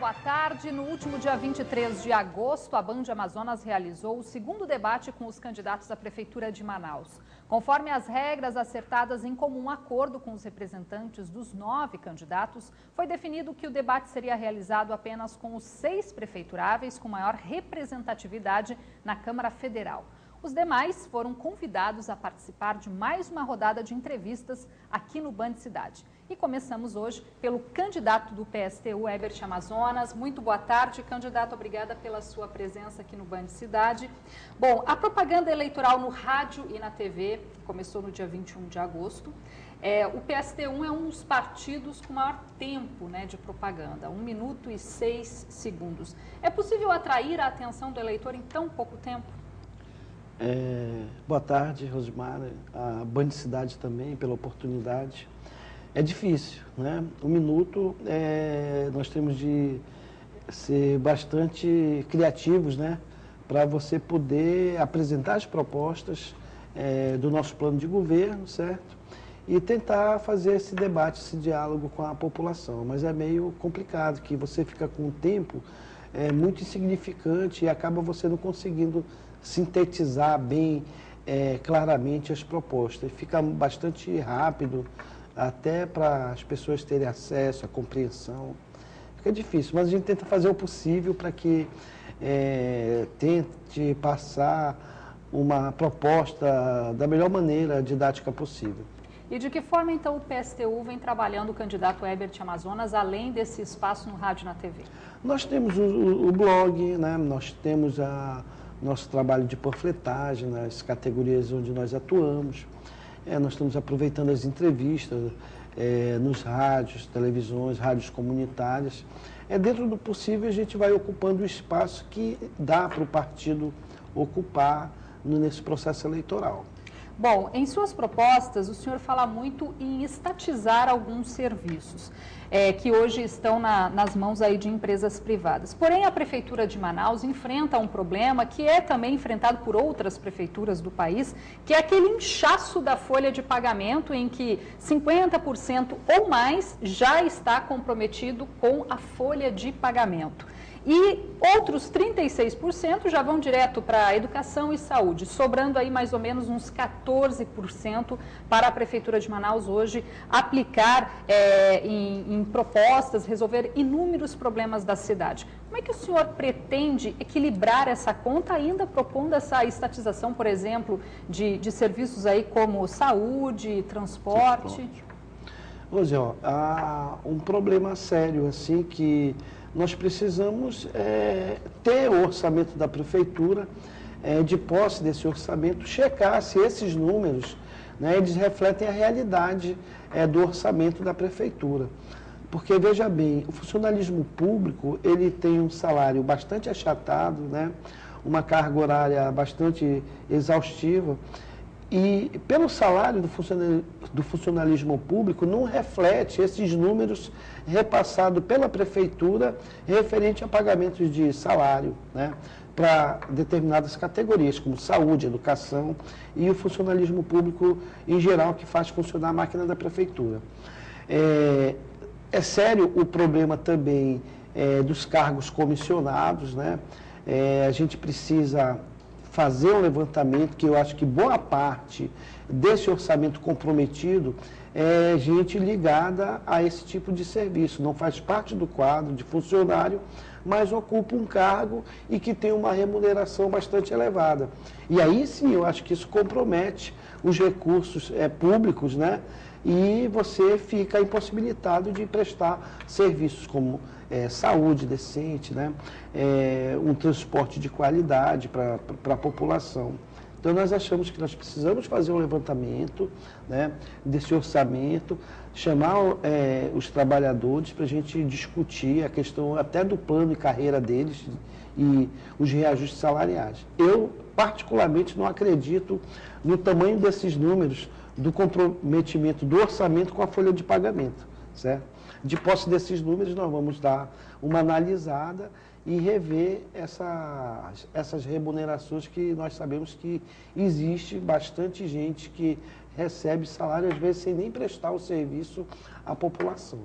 boa tarde. No último dia 23 de agosto, a Band Amazonas realizou o segundo debate com os candidatos à Prefeitura de Manaus. Conforme as regras acertadas em comum acordo com os representantes dos 9 candidatos, foi definido que o debate seria realizado apenas com os 6 prefeituráveis com maior representatividade na Câmara Federal. Os demais foram convidados a participar de mais uma rodada de entrevistas aqui no Band Cidade. E começamos hoje pelo candidato do PSTU, Herbert Amazonas. Muito boa tarde, candidato. Obrigada pela sua presença aqui no Band Cidade. Bom, a propaganda eleitoral no rádio e na TV começou no dia 21 de agosto. O PSTU é um dos partidos com maior tempo, de propaganda, 1 minuto e 6 segundos. É possível atrair a atenção do eleitor em tão pouco tempo? Boa tarde, Rosimara, a Band Cidade também, pela oportunidade. É difícil, né? 1 minuto, nós temos de ser bastante criativos, né? Para você poder apresentar as propostas do nosso plano de governo, certo? E tentar fazer esse debate, esse diálogo com a população. Mas é meio complicado, que você fica com um tempo muito insignificante e acaba você não conseguindo sintetizar bem, claramente as propostas. Fica bastante rápido, até para as pessoas terem acesso, a compreensão. Fica difícil, mas a gente tenta fazer o possível para que tente passar uma proposta da melhor maneira didática possível. E de que forma, então, o PSTU vem trabalhando o candidato Herbert Amazonas, além desse espaço no rádio e na TV? Nós temos o blog, né? Nós temos nosso trabalho de panfletagem nas categorias onde nós atuamos. Nós estamos aproveitando as entrevistas nos rádios, televisões, rádios comunitárias. Dentro do possível, a gente vai ocupando o espaço que dá para o partido ocupar nesse processo eleitoral. Bom, em suas propostas, o senhor fala muito em estatizar alguns serviços que hoje estão nas mãos aí de empresas privadas. Porém, a Prefeitura de Manaus enfrenta um problema que é também enfrentado por outras prefeituras do país, que é aquele inchaço da folha de pagamento em que 50% ou mais já está comprometido com a folha de pagamento. E outros 36% já vão direto para a educação e saúde, sobrando aí mais ou menos uns 14% para a Prefeitura de Manaus hoje aplicar em propostas, resolver inúmeros problemas da cidade. Como é que o senhor pretende equilibrar essa conta, ainda propondo essa estatização, por exemplo, de serviços aí como saúde, transporte? Rosê, há um problema sério, assim, que nós precisamos ter o orçamento da Prefeitura, de posse desse orçamento, checar se esses números, eles refletem a realidade do orçamento da Prefeitura. Porque, veja bem, o funcionalismo público, ele tem um salário bastante achatado, uma carga horária bastante exaustiva, e pelo salário do funcionalismo público não reflete esses números repassados pela Prefeitura referente a pagamentos de salário, para determinadas categorias, como saúde, educação e o funcionalismo público em geral, que faz funcionar a máquina da Prefeitura. É sério o problema também dos cargos comissionados, a gente precisa fazer um levantamento, que eu acho que boa parte desse orçamento comprometido é gente ligada a esse tipo de serviço. Não faz parte do quadro de funcionário, mas ocupa um cargo e que tem uma remuneração bastante elevada. E aí sim, eu acho que isso compromete os recursos públicos, e você fica impossibilitado de prestar serviços como saúde decente, um transporte de qualidade para a população. Então, nós achamos que nós precisamos fazer um levantamento desse orçamento, chamar os trabalhadores para a gente discutir a questão até do plano e carreira deles e os reajustes salariais. Eu, particularmente, não acredito no tamanho desses números do comprometimento do orçamento com a folha de pagamento, certo? De posse desses números, nós vamos dar uma analisada e rever essas remunerações, que nós sabemos que existe bastante gente que recebe salário, às vezes, sem nem prestar o serviço à população.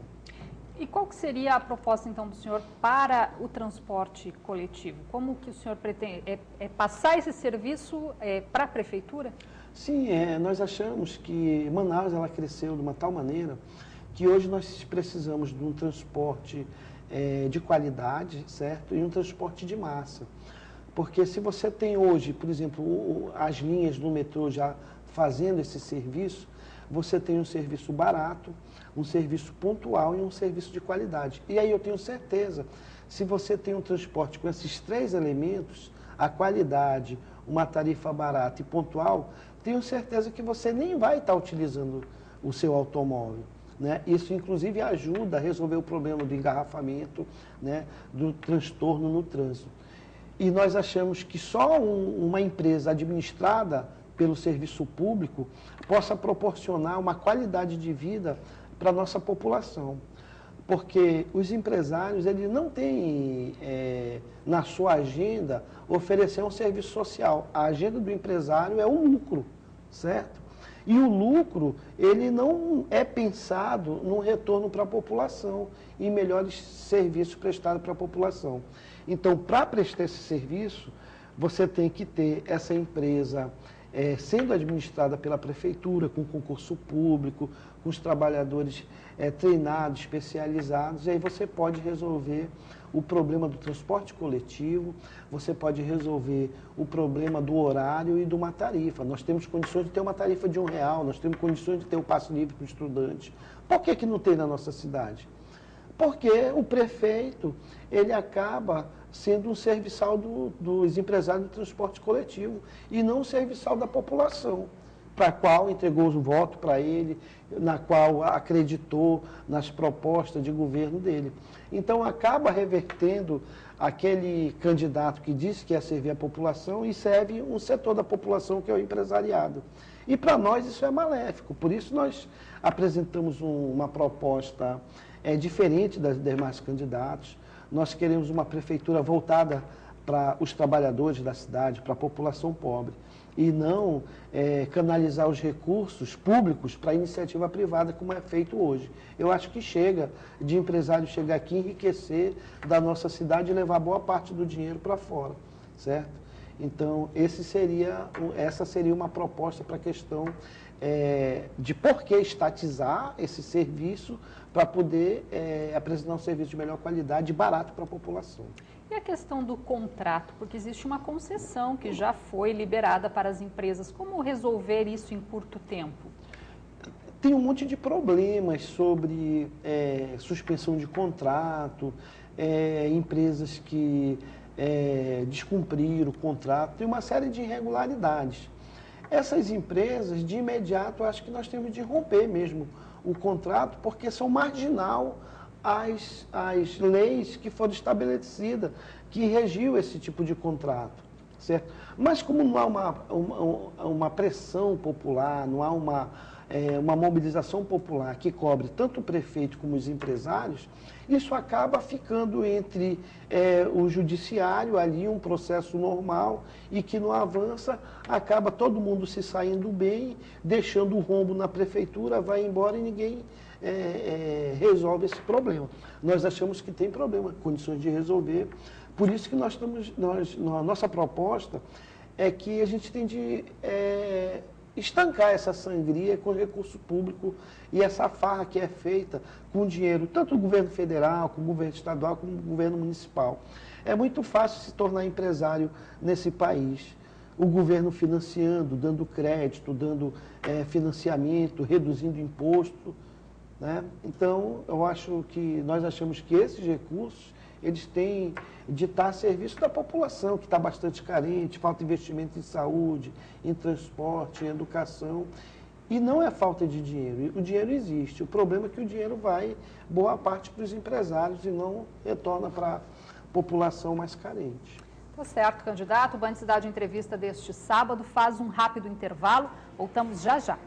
E qual que seria a proposta, então, do senhor para o transporte coletivo? Como que o senhor pretende passar esse serviço para a prefeitura? Sim, nós achamos que Manaus ela cresceu de uma tal maneira que hoje nós precisamos de um transporte de qualidade, certo? E um transporte de massa. Porque se você tem hoje, por exemplo, as linhas do metrô já fazendo esse serviço, você tem um serviço barato, um serviço pontual e um serviço de qualidade. E aí eu tenho certeza, se você tem um transporte com esses 3 elementos, a qualidade, uma tarifa barata e pontual, tenho certeza que você nem vai estar utilizando o seu automóvel. Né? Isso, inclusive, ajuda a resolver o problema do engarrafamento, né? Do transtorno no trânsito. E nós achamos que só uma empresa administrada pelo serviço público possa proporcionar uma qualidade de vida para a nossa população. Porque os empresários eles não têm na sua agenda oferecer um serviço social. A agenda do empresário é o lucro, certo? E o lucro, ele não é pensado no retorno para a população e melhores serviços prestados para a população. Então, para prestar esse serviço, você tem que ter essa empresa sendo administrada pela prefeitura, com concurso público, com os trabalhadores treinados, especializados, e aí você pode resolver o problema do transporte coletivo, você pode resolver o problema do horário e de uma tarifa. Nós temos condições de ter uma tarifa de R$1, nós temos condições de ter o passe livre para o estudante. Por que não tem na nossa cidade? Porque o prefeito, ele acaba sendo um serviçal dos empresários do transporte coletivo e não um serviçal da população, para a qual entregou o voto para ele, na qual acreditou nas propostas de governo dele. Então, acaba revertendo aquele candidato que disse que ia servir a população e serve um setor da população que é o empresariado. E para nós isso é maléfico, por isso nós apresentamos uma proposta diferente das demais candidatos. Nós queremos uma prefeitura voltada para os trabalhadores da cidade, para a população pobre, e não canalizar os recursos públicos para a iniciativa privada, como é feito hoje. Eu acho que chega de empresário chegar aqui, enriquecer da nossa cidade e levar boa parte do dinheiro para fora, certo? Então, essa seria uma proposta para a questão de por que estatizar esse serviço para poder apresentar um serviço de melhor qualidade e barato para a população. E a questão do contrato, porque existe uma concessão que já foi liberada para as empresas. Como resolver isso em curto tempo? Tem um monte de problemas sobre suspensão de contrato, empresas que descumpriram o contrato, tem uma série de irregularidades. Essas empresas, de imediato, acho que nós temos de romper mesmo o contrato, porque são marginal as leis que foram estabelecidas, que regiu esse tipo de contrato, certo? Mas como não há uma pressão popular, não há uma mobilização popular que cobre tanto o prefeito como os empresários, isso acaba ficando entre o judiciário ali, um processo normal, e que não avança, acaba todo mundo se saindo bem, deixando o rombo na prefeitura, vai embora e ninguém resolve esse problema. Nós achamos que tem problema, condições de resolver, por isso que nossa proposta é que a gente tem de estancar essa sangria com recurso público e essa farra que é feita com dinheiro, tanto do governo federal, como do governo estadual, como do governo municipal. É muito fácil se tornar empresário nesse país. O governo financiando, dando crédito, dando financiamento, reduzindo imposto, né? Então, nós achamos que esses recursos, eles têm de estar a serviço da população, que está bastante carente, falta investimento em saúde, em transporte, em educação. E não é falta de dinheiro, o dinheiro existe. O problema é que o dinheiro vai, boa parte, para os empresários e não retorna para a população mais carente. Tá certo, candidato. O Band Cidade Entrevista deste sábado faz um rápido intervalo. Voltamos já já.